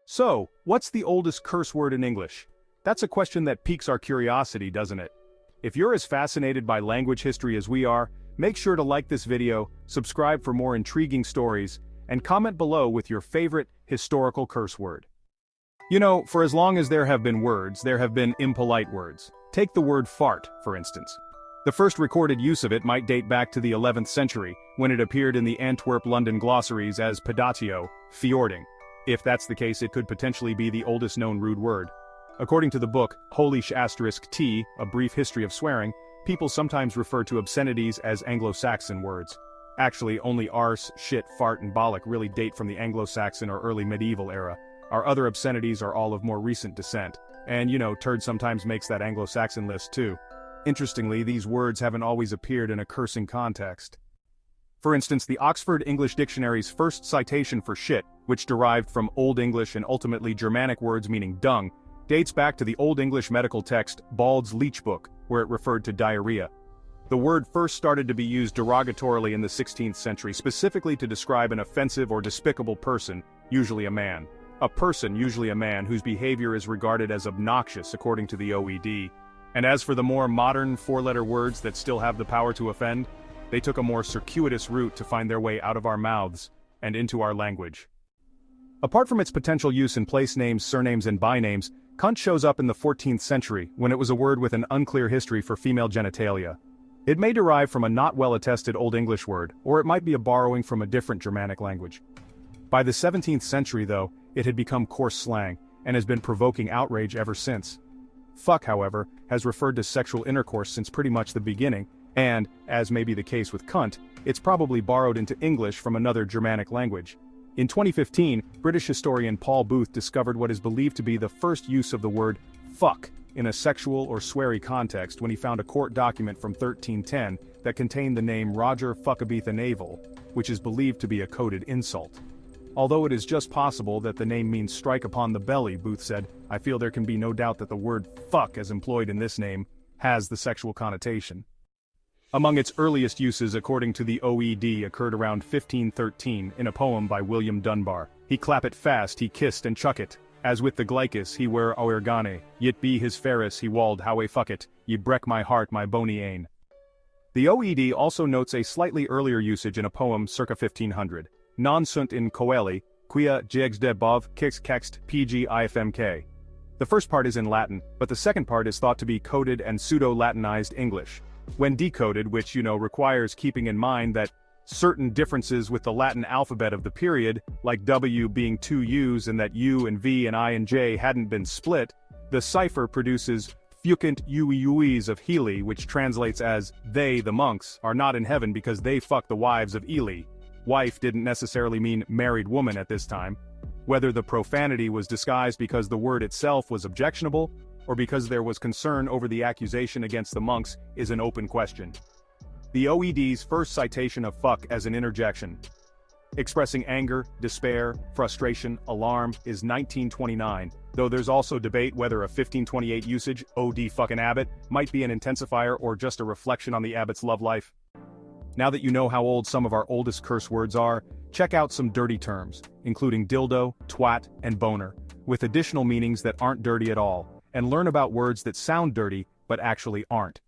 So, what's the oldest curse word in English? That's a question that piques our curiosity, doesn't it? If you're as fascinated by language history as we are, make sure to like this video, subscribe for more intriguing stories, and comment below with your favorite historical curse word. You know, for as long as there have been words, there have been impolite words. Take the word fart, for instance. The first recorded use of it might date back to the 11th century, when it appeared in the Antwerp-London glossaries as pedatio, fjording. If that's the case, it could potentially be the oldest known rude word. According to the book, Holy *T, A Brief History of Swearing, people sometimes refer to obscenities as Anglo-Saxon words. Actually, only arse, shit, fart, and bollock really date from the Anglo-Saxon or early medieval era. Our other obscenities are all of more recent descent. And you know, turd sometimes makes that Anglo-Saxon list too. Interestingly, these words haven't always appeared in a cursing context. For instance, the Oxford English Dictionary's first citation for shit, which derived from Old English and ultimately Germanic words meaning dung, dates back to the Old English medical text Bald's Leech Book, where it referred to diarrhea. The word first started to be used derogatorily in the 16th century, specifically to describe an offensive or despicable person, usually a man. A person, usually a man, whose behavior is regarded as obnoxious according to the OED. And as for the more modern four-letter words that still have the power to offend, they took a more circuitous route to find their way out of our mouths and into our language. Apart from its potential use in place names, surnames, and bynames, cunt shows up in the 14th century, when it was a word with an unclear history for female genitalia. It may derive from a not well-attested Old English word, or it might be a borrowing from a different Germanic language. By the 17th century, though, it had become coarse slang, and has been provoking outrage ever since. Fuck, however, has referred to sexual intercourse since pretty much the beginning, and, as may be the case with cunt, it's probably borrowed into English from another Germanic language. In 2015, British historian Paul Booth discovered what is believed to be the first use of the word fuck in a sexual or sweary context when he found a court document from 1310 that contained the name Roger Fuckabetha Naval, which is believed to be a coded insult. Although it is just possible that the name means strike upon the belly, Booth said, I feel there can be no doubt that the word fuck as employed in this name has the sexual connotation. Among its earliest uses according to the OED occurred around 1513 in a poem by William Dunbar. He clap it fast, he kissed and chuck it. As with the glycus he were oergane, yet be his ferris he walled howe fuck it, ye breck my heart my bony ain. The OED also notes a slightly earlier usage in a poem circa 1500. Non sunt in coeli, quia jegs de bov kix kext pg ifmk. The first part is in Latin, but the second part is thought to be coded and pseudo-Latinized English. When decoded, which requires keeping in mind that certain differences with the Latin alphabet of the period, like W being two U's and that U and V and I and J hadn't been split, the cipher produces fucent uis of Heli, which translates as, they, the monks, are not in heaven because they fuck the wives of Eli. Wife didn't necessarily mean married woman at this time. Whether the profanity was disguised because the word itself was objectionable, or because there was concern over the accusation against the monks, is an open question. The OED's first citation of fuck as an interjection, expressing anger, despair, frustration, alarm, is 1929, though there's also debate whether a 1528 usage, OD fucking Abbott, might be an intensifier or just a reflection on the Abbott's love life. Now that you know how old some of our oldest curse words are, check out some dirty terms, including dildo, twat, and boner, with additional meanings that aren't dirty at all, and learn about words that sound dirty but actually aren't.